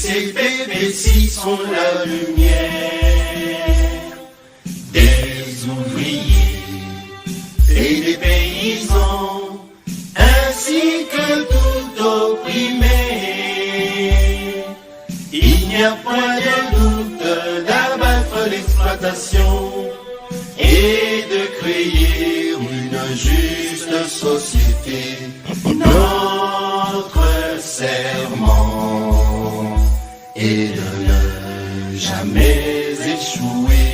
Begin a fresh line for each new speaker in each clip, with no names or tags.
ces bébés ci sont la lumière des ouvriers et des paysans, ainsi que tout opprimé. Il n'y a point de doute d'abattre l'exploitation et de créer une juste société. Notre serment est de ne jamais échouer.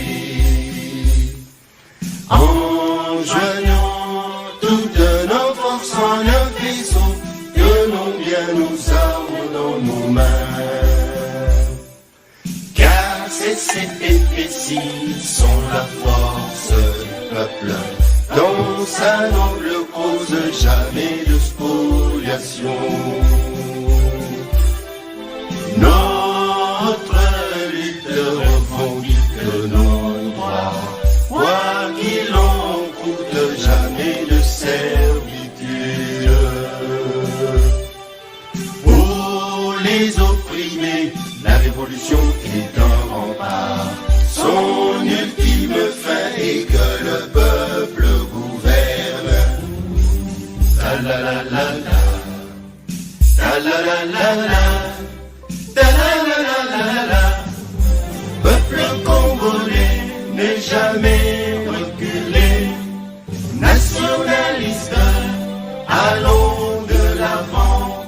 En joignant toutes nos forces en un vaisseau, que l'on bien nous arme dans nos mains. Car c'est ces bébés-ci sont la force du peuple, dans sa noble cause jamais de spoliation. Notre lutte revendique nos droits, quoi qu'il en coûte, jamais de servitude. Pour les opprimés, la révolution est un rempart, son ultime fin est que le peuple gouverne. La la la la la, la la la la la, la la la la la la. Peuple congolais n'est jamais reculé, nationaliste, allons de l'avant,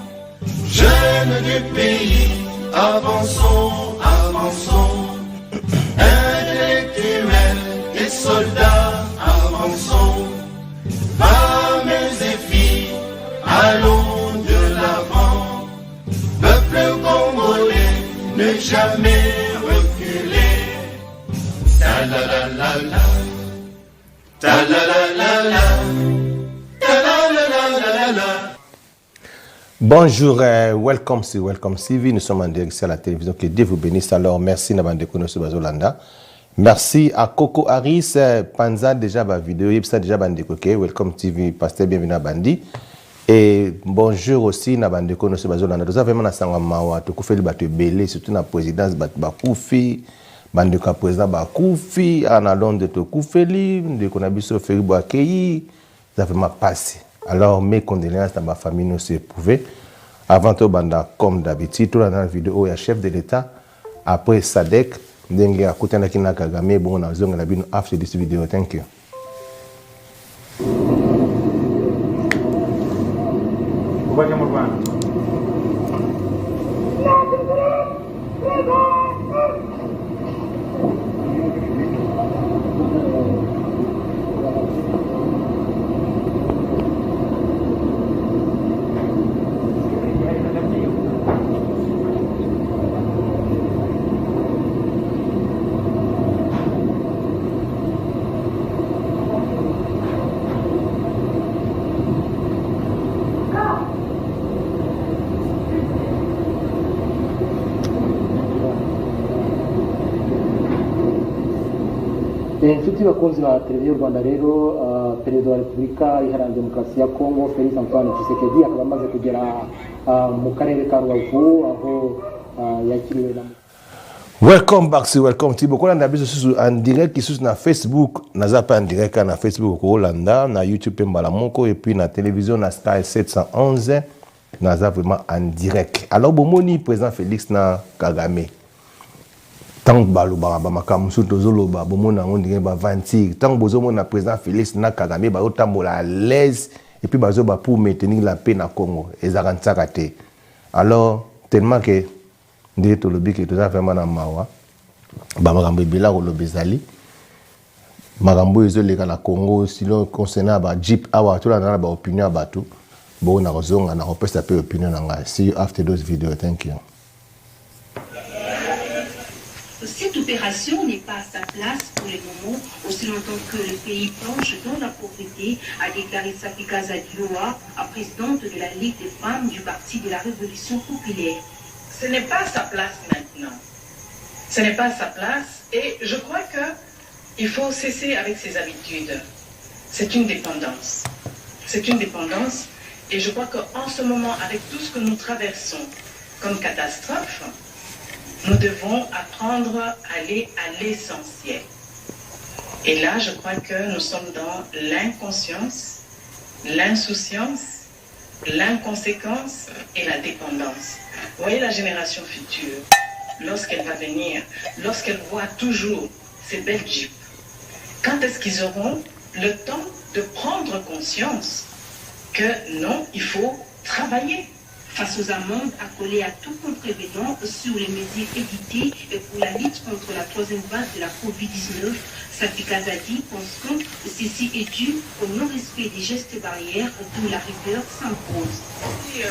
jeunes du pays, avançons, avançons, intellectuels et soldats, avançons, femmes et filles, allons de l'avant, peuple congolais ne jamais reculer. Ta la la la la, ta la la la la, ta la la la la la.
Bonjour, welcome CV. Nous sommes en direct à la télévision. Que Dieu vous bénisse. Alors, merci Nabandeko Sobazolanda. Merci à Coco Harris, Panza déjà ma vidéo, Yipsa déjà Bandeko, welcome TV, pasteur bienvenue à Bandi. Et bonjour aussi Nabandeko Sobazolanda. Nous avons vraiment un mawa, tout fait le bateau belé, surtout dans la présidence Bakoufi, Bandeko président Bakoufi, en allant de Tokoufeli, de Konabiso Feribo Akeyi, ça a vraiment passé. Alors, mes condoléances dans ma famille nous s'est éprouvé. Avant tout, comme d'habitude, tout dans la vidéo, il y a chef de l'État. Après Sadek, il y a Koutana Kina Kagame, bon, on a besoin de la vidéo after this video. Thank you.
inshuti bakunzi ba televiziyo Rwanda rero perezida wa Repubulika Iharanira Demokarasi ya Kongo Felix Antoine Tshisekedi akaba amaze kugera mu karere ka Rubavu aho yakiriwe na
Welcome back, welcome Thibaut. Quand on a besoin en direct qui na Facebook, naza pas en direct na Facebook au Hollanda, na YouTube Mbalamoko et puis na télévision na Sky 711, naza vraiment en direct. Alors bomoni président Félix na Kagame. Tant que baloba ba makamusu tozoloba bomona on dirait ba vantir, tant bozo mona président Félix na Kagame ba otambola à l'aise et puis bazo ba pour maintenir la paix na Congo. Ezarantsa raté. Alors tellement que ndé to lobi ke toza vraiment na mawa ba makambo ebela ko lobezali makambo ezoleka na Congo silo concernant ba jeep awa to na ba opinion bato bo na kozonga na opesa pe opinion na nga. See you after those videos. Thank you.
Cette opération n'est pas à sa place pour le moment, aussi longtemps que le pays plonge dans la pauvreté, a déclaré Safika Zadiloa, présidente de la Ligue des femmes du Parti de la Révolution populaire.
Ce n'est pas sa place maintenant. Ce n'est pas sa place et je crois qu'il faut cesser avec ses habitudes. C'est une dépendance. C'est une dépendance et je crois qu'en ce moment, avec tout ce que nous traversons comme catastrophe, Nous devons apprendre à aller à l'essentiel. Et là, je crois que nous sommes dans l'inconscience, l'insouciance, l'inconséquence et la dépendance. Vous voyez la génération future, lorsqu'elle va venir, lorsqu'elle voit toujours ces belles jeeps, quand est-ce qu'ils auront le temps de prendre conscience que non, il faut travailler?
Face aux amendes accolées à tout contrevenant sur les mesures éditées pour la lutte contre la troisième vague de la Covid-19, Safi Kazadi pense que ceci est dû au non-respect des gestes barrières d'où la rigueur s'impose.
Si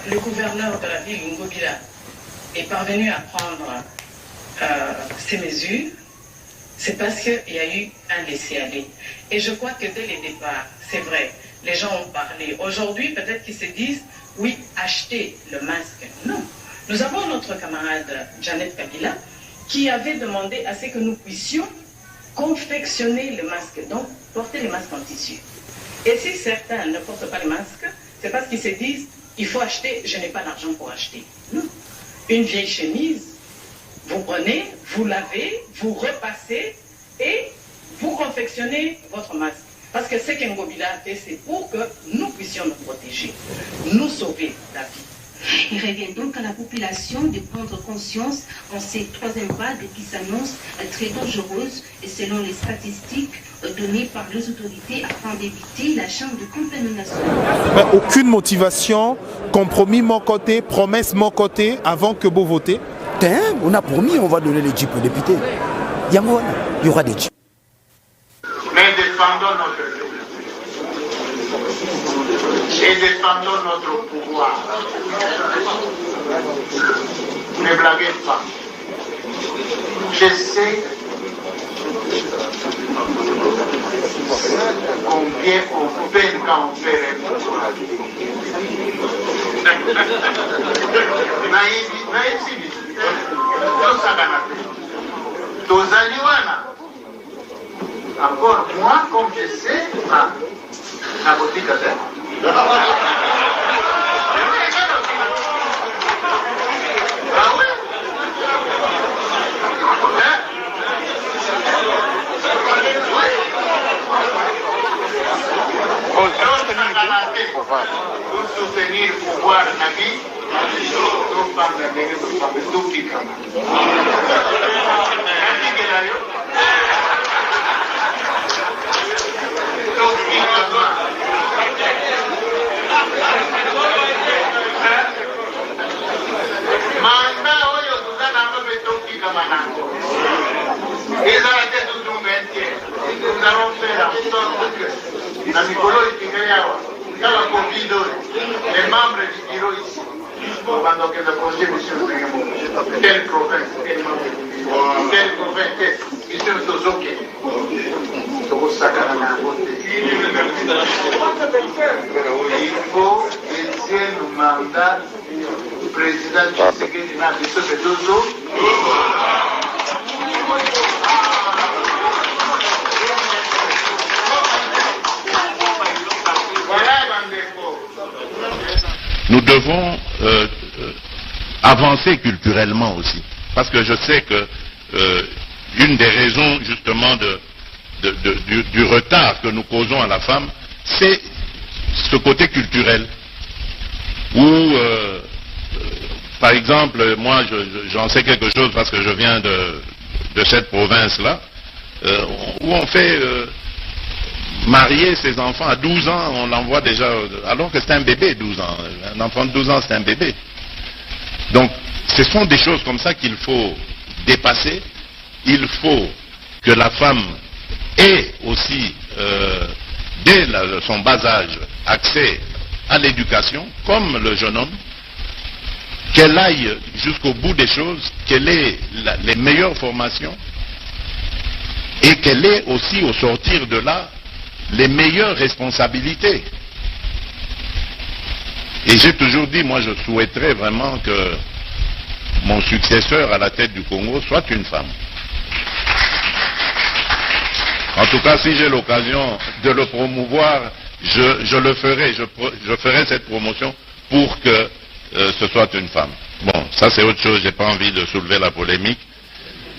le gouverneur de la ville, Ngobila, est parvenu à prendre ces mesures, c'est parce qu'il y a eu un laisser-aller. Et je crois que dès le départ, c'est vrai, les gens ont parlé. Aujourd'hui, peut-être qu'ils se disent, oui, acheter le masque. Non. Nous avons notre camarade Janet Kabila qui avait demandé à ce que nous puissions confectionner le masque, donc porter les masques en tissu. Et si certains ne portent pas le masque, c'est parce qu'ils se disent, il faut acheter, je n'ai pas d'argent pour acheter. Non. Une vieille chemise, vous prenez, vous lavez, vous repassez et vous confectionnez votre masque. Parce que ce qu'Ngobila a fait, c'est pour que nous puissions nous protéger, nous sauver la vie.
Il revient donc à la population de prendre conscience en cette troisième vague qui s'annonce très dangereuse et selon les statistiques données par les autorités afin d'éviter la chaîne de contamination.
Aucune motivation, compromis mon côté, promesse mon côté avant que vous votez.
On a promis, on va donner les jeeps aux députés. Il y aura des jeeps.
Mais défendons notre pays et défendons notre pouvoir. Ne blaguez pas. Je sais combien on peine quand on fait les pouvoirs. Encore moi, comme je sais, la boutique à terre. Ah oui? Pour soutenir le pouvoir de la vie, nous parlons de tout qui comme. Nous allons faire en sorte que la Nicolo et Tigreawa, dans la Covid, les membres du bureau ici, pendant que le projet M. Quelle province, quel membre du bureau, quelle province, M. Tozoke, il faut qu'il tienne le mandat du président Tshisekedi na biso de 2 ans.
Nous devons avancer culturellement aussi. Parce que je sais que une des raisons justement du retard que nous causons à la femme, c'est ce côté culturel. Où, par exemple, moi j'en sais quelque chose parce que je viens de cette province-là, où on fait marier ses enfants à 12 ans, on l'envoie déjà, alors que c'est un bébé, 12 ans. Un enfant de 12 ans, c'est un bébé. Donc, ce sont des choses comme ça qu'il faut dépasser. Il faut que la femme ait aussi, dès son bas âge, accès à l'éducation, comme le jeune homme, qu'elle aille jusqu'au bout des choses, qu'elle ait les meilleures formations, et qu'elle ait aussi, au sortir de là, les meilleures responsabilités. Et j'ai toujours dit, moi je souhaiterais vraiment que mon successeur à la tête du Congo soit une femme. En tout cas, si j'ai l'occasion de le promouvoir, je le ferai, je ferai cette promotion pour que ce soit une femme. bon, ça c'est autre chose, j'ai pas envie de soulever la polémique.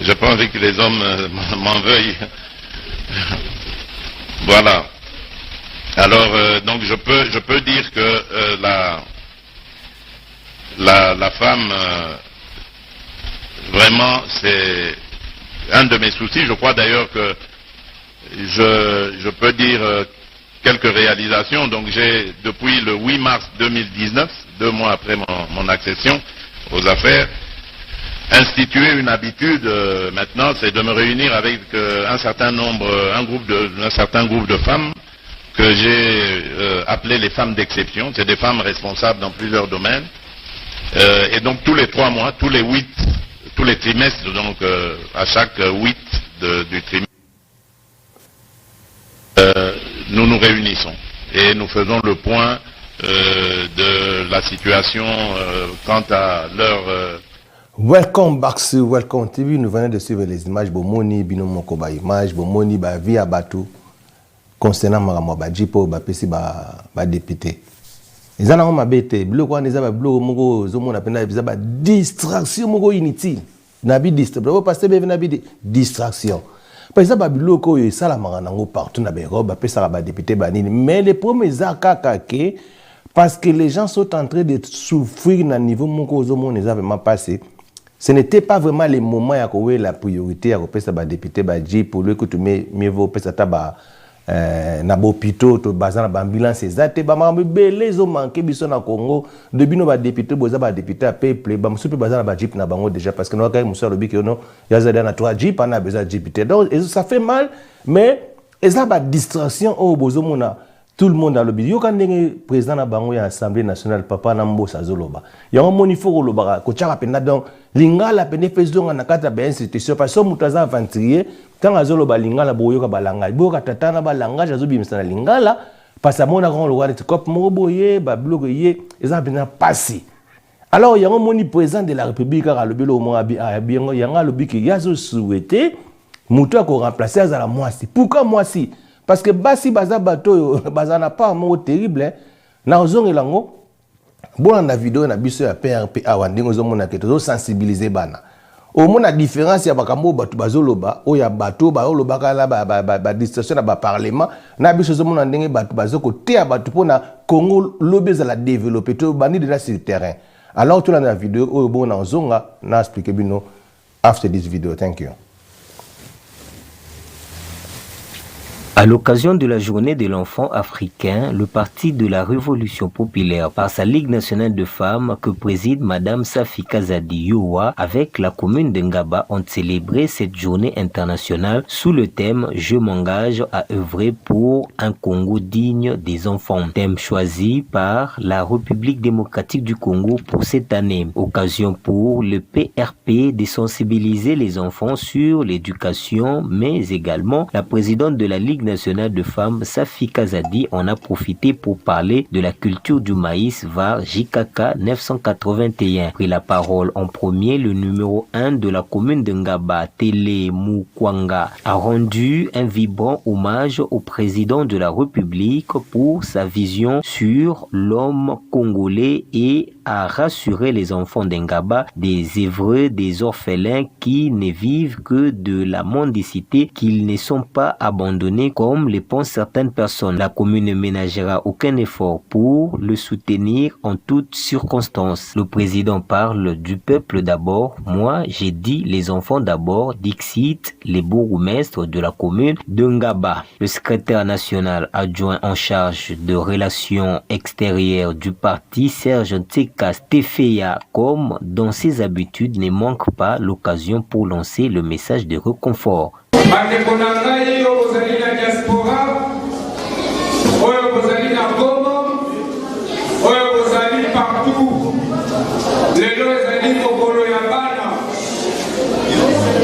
J'ai pas envie que les hommes m'en veuillent. Voilà. Alors, donc je peux dire que la femme, vraiment, c'est un de mes soucis. Je crois d'ailleurs que je peux dire quelques réalisations. Donc j'ai, depuis le 8 mars 2019, 2 mois après mon accession aux affaires, institué une habitude maintenant, c'est de me réunir avec un certain groupe de femmes que j'ai appelé les femmes d'exception. C'est des femmes responsables dans plusieurs domaines. Et donc tous les 3 mois, tous les trimestres, donc à chaque 8 du trimestre, nous nous réunissons et nous faisons le point de la situation quant à leur...
Welcome back sur Welcome TV. Nous venons de suivre les images. Bomoni binomoko ba image, bomoni ba via bateau concernant maramo ba jipo ba pesi ba député. Ils en ont mabete. Bloko eza ba bloko moko zomo na penda biza ba distraction moko inutile. Na bi distraction. Pasteur be na bi distraction. Par exemple, biloko yo sala maranango partout na ba robe ba pesa ba député ba nini. Mais les premiers akaka ke parce que les gens sont en train de souffrir na niveau moko zomo les a vraiment passé. Ce n'était pas vraiment les moments où la priorité à repasser ba député ba J pour le coup tu mieux vaut passer taba na bopito to bazana ba ambulance ezate ba mambe belé zo manqué biso na Congo de bino ba député boza ba député à peuple ba musupe bazana ba Jeep na bango déjà parce que no ka musa lobi que no yazada na 3 Jeep na besoin député donc ça fait mal mais eza ba distraction au bozo mona. Tout le monde a le bilan. Quand le président de l'Assemblée nationale, papa Nambosa Zoloba, il y a un monifo Lobara, Kochara Penadon, Lingala Penefeson, Nakata institution, parce que Moutaza aventurier, quand Azoloba Lingala Boyoka Balanga, Boka Tatana Balanga, Jazubi Mstana Lingala, parce que mon grand loi de Cop Moboye, Babloye, ils ont bien passé. Alors, il y a un moni président de la République à le bureau Moabi, il y a un lobby qui a souhaité, Moutoua qu'on remplace à la moitié. Pourquoi moitié? Parce que basi baza bato bazana pas mo terrible na ozonge lango bon na vidéo na biso ya PRP awandingo zo mona keto sensibiliser bana au mona différence ya bakambo bato bazoloba o ya bato ba oloba kala ba distraction na ba parlement na biso zo mona ndenge bato bazoko te ya bato pona Congo lobby za la développer to bani de la sur le terrain. Alors tout la vidéo o bon na ozonga na expliquer bino after this video. Thank you.
À l'occasion de la journée de l'enfant africain, le Parti de la Révolution populaire, par sa Ligue nationale de femmes que préside Madame Safi Kazadi Yowa, avec la commune de Ngaba, ont célébré cette journée internationale sous le thème « Je m'engage à œuvrer pour un Congo digne des enfants », thème choisi par la République démocratique du Congo pour cette année. Occasion pour le PRP de sensibiliser les enfants sur l'éducation, mais également la présidente de la Ligue nationale de femmes, Safi Kazadi, en a profité pour parler de la culture du maïs VAR JKK 981. Pris la parole en premier, le numéro 1 de la commune de Ngaba, Télé Mukwanga, a rendu un vibrant hommage au président de la République pour sa vision sur l'homme congolais et a rassuré les enfants d'Ngaba, des évreux, des orphelins qui ne vivent que de la mendicité, qu'ils ne sont pas abandonnés comme le pensent certaines personnes. La commune ne ménagera aucun effort pour le soutenir en toutes circonstances. Le président parle du peuple d'abord. Moi, j'ai dit les enfants d'abord, Dixit, les bourgmestres de la commune de Ngaba. Le secrétaire national adjoint en charge de relations extérieures du parti, Serge Tseka Stefeya, comme dans ses habitudes, ne manque pas l'occasion pour lancer le message de réconfort.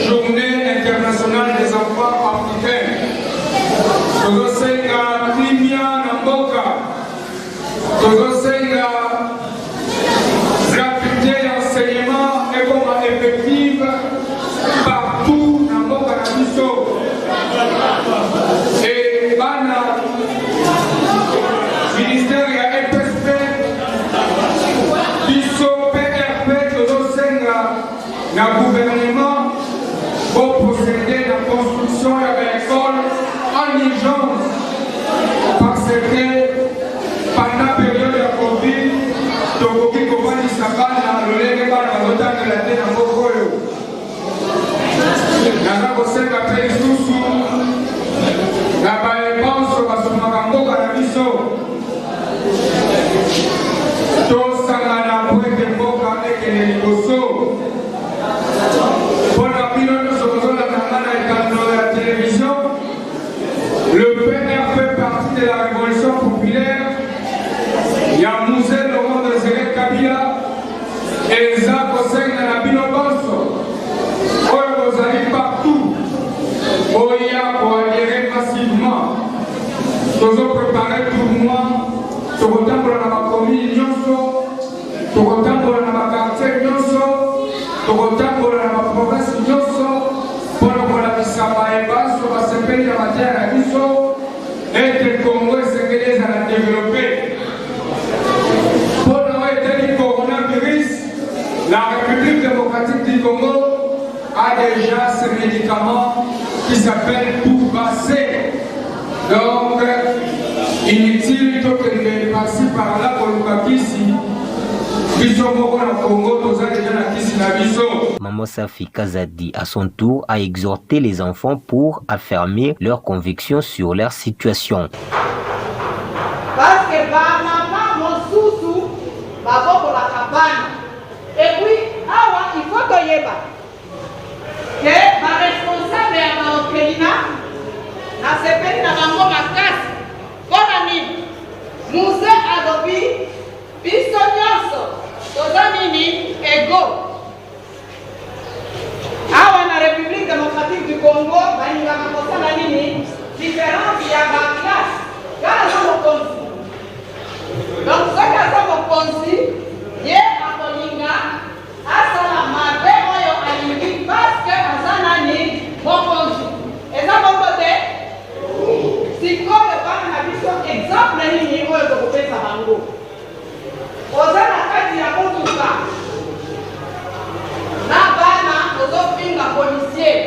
Journée internationale des enfants africains. gratuité enseignement et comme effective partout dans mon Canabiso. Et Bana, ministère et FSP, Biso, PRP, le gouvernement pour procéder à la construction de l'école en urgence. Parce que pendant la période de la Covid, Tokoki Kobani Sabana, le Lénéba, la Notan de la Tête en Bokoyo. Naza Kosenga Pei Susu, la Baébanso, Basumakambo, Kanabiso. Tosangana Poete Moka, Ekene Liboso. Pour la pilote de Sokozola Tangana et Kando de la télévision, le PNR fait partie de la révolution populaire. Il y a Mouzé Laurent de Zéré Kabila et Zak Oseng de la Binobanso. Vous allez partout. Oya pour adhérer massivement. Nous avons préparé pour moi. Nous avons préparé dans ma commune Nyonso. Nous avons préparé dans ma quartier Nyonso. Nous avons préparé dans ma province Nyonso. Pour nous la Bissabaïba, sur la CPI de la matière à Niso. Et que le Congo et Sénégalais à développer. Pour nous aider le coronavirus, la République démocratique du Congo a déjà ce médicament qui s'appelle Toubacé. Donc, inutile que de passer par là pour le ici.
Maman Safi Kazadi, à son tour, a exhorté les enfants pour affirmer leurs convictions sur leur situation.
Parce que maman, mon sousou, va pour la cabane. Et puis, il faut que y ait que ma responsable ya maokelina na sepeli na bango makasi mpona nini Mouzé alobi biso nyonso toza nini ego awa na République démocratique du Congo balingaka kosala nini différence ya baklasse kala aza mokonzi donc soki aza mokonzi ye akolinga asala mabe oyo alingi parce que aza nani mokonzi eza bongo te sikoyo bana na biso exemple nini oyo tokopesa bango oza na kati ya motuka na bana ozopinga policier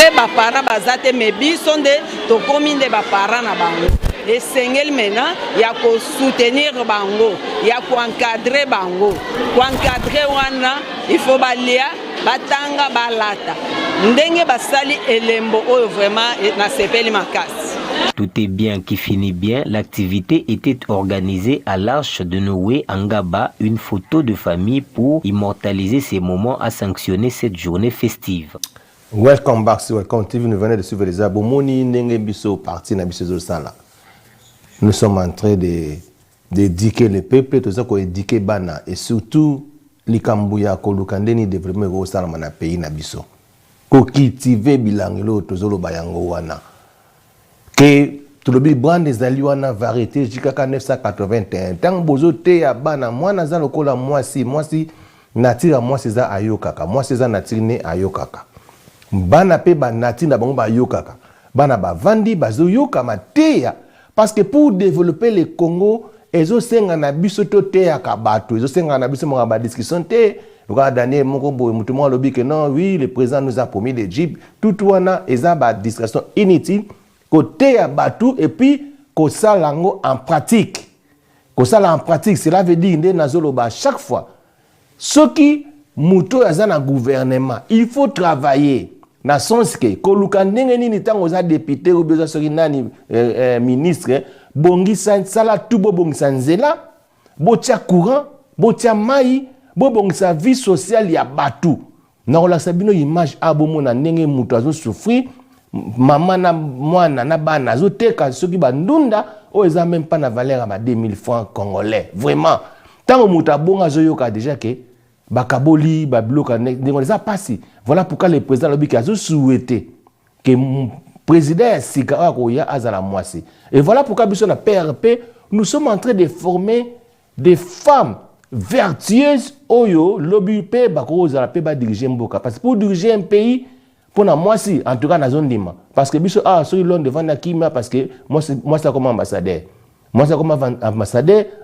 pe bapara bazate me biso nde tokomi nde bapara na bango esengeli mena ya ko soutenir bango ya ko encadrer bango ko encadrer wana il faut balia batanga balata ndenge basali elembo oyo vraiment na sepeli makasi.
Tout est bien qui finit bien. L'activité était organisée à l'Arche de Noé en Ngaba, une photo de famille pour immortaliser ces moments à sanctionner cette journée festive.
Welcome back sur Welcome TV. Nous venons de suivre les abomoni ndenge biso parti na biso sala. Nous sommes en train d'éduquer le peuple, tout ça qu'on éduquer bana et surtout likambuya ko lukandeni développer ko sala na pays na biso. Ko cultiver bilangelo tozolo bayango wana. Que tout le brand des aliwana variété jusqu'à 981 tant bozo te ya bana mwana za lokola mwasi natira mwasi za ayokaka mwasi za natirine ayokaka bana pe ba natina bango ba ayokaka bana ba vandi bazo yoka mateya parce que pour développer le Congo ezo senga na biso to te ya kabato ezo senga na biso mo ba discussion te lokola Daniel moko boy mutu mo lobi que non oui le président nous a promis l'Égypte tout wana eza ba discussion inutile côté à Batou et puis qu'on salango en pratique. Qu'on sala en pratique, cela veut dire que nazoloba chaque fois. Ce qui muto yazana gouvernement, il faut travailler. Na sens que kolukandenge ni tango za député ou besoin sori nani ministre bongisa sala tubo bongisa nzela, botia courant, botia mai, bo bongisa vie sociale ya Batou. Na ola sabino image abomo na ndenge muto azo souffrir. Maman na mwana na bana zoteka soki bandunda o eza même pas na valeur à 2000 francs congolais vraiment tant muta bonga zoyoka déjà que bakaboli babloka ndenge ça passe voilà pourquoi le président lobi a souhaité que président sika ko ya azala mwasi et voilà pourquoi biso na PRP nous sommes en train de former des femmes vertueuses oyo lobi pe bako za pe ba diriger mboka parce que pour diriger un pays pour moi si en tout cas dans zone dima parce que biso sur l'on devant na kimia parce que moi ça comme ambassadeur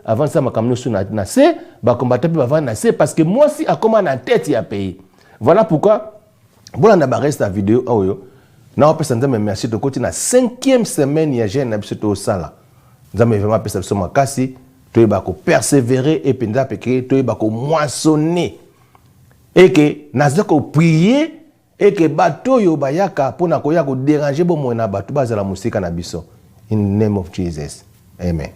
avant ça ma camion sur na C ba combattre avant na C parce que moi si a comme en tête ya pays voilà pourquoi voilà na ba reste la vidéo oyo na on peut s'entendre merci de côté na 5e semaine ya jeune na biso to sala nzambe vraiment pesa biso makasi to ba ko persévérer et puis nda peke to ba ko moissonner et que na ko prier et que bato yo bayaka pona koya ko déranger bo mona bato bazala musika na biso in the name of Jesus amen.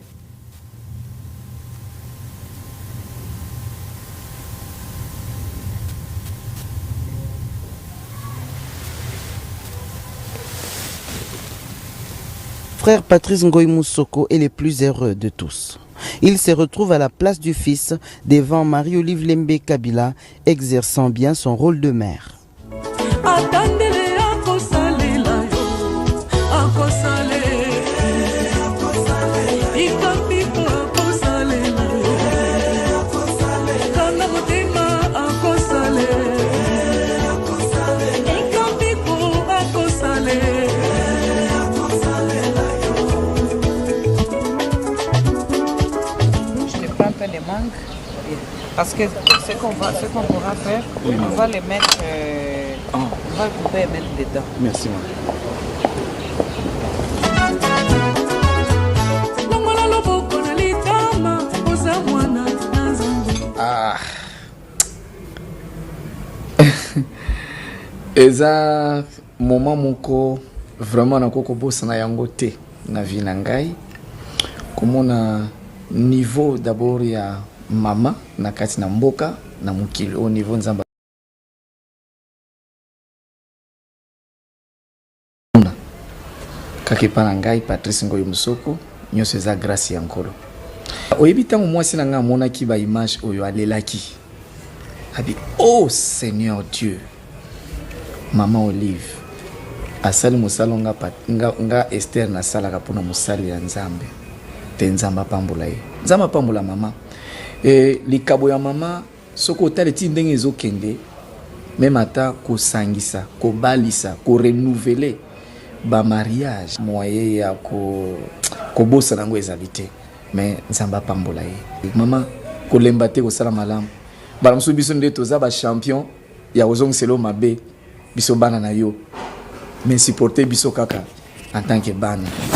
Frère Patrice Ngoï Moussoko est le plus heureux de tous. Il se retrouve à la place du fils devant Marie-Olive Lembe Kabila exerçant bien son rôle de mère.
Parce que ce qu'on pourra faire, oui, on va les mettre, on va couper et mettre dedans.
Merci, maman.
Ah. Eza moment moko vraiment na koko bossa na yango te na vie na ngai komona niveau d'abord ya mama na kati na mboka na mukili au niveau nzamba kakepa na ngai Patrice Ngoï Moussoko nyonso eza grâce ya nkolo oyebi ntango mwasi na ngai amonaki ba image oyo alelaki abi oh Seigneur Dieu Maman Olive asali mosala nga Esther na sala kapona mosali ya Nzambe te Nzamba pambola ye Nzamba pambola mama et likabo ya mama soko otale ti ndenge ezokende même ata ko sangisa ko balisa ko renouveler ba mariage moyen ya ko bossa nango ezali te mais Nzamba pambola ye mama ko lemba te ko sala malamu bala msubiso nde toza ba champion ya ozong selo mabe biso bana na yo mais supporter biso kaka en tant que bana.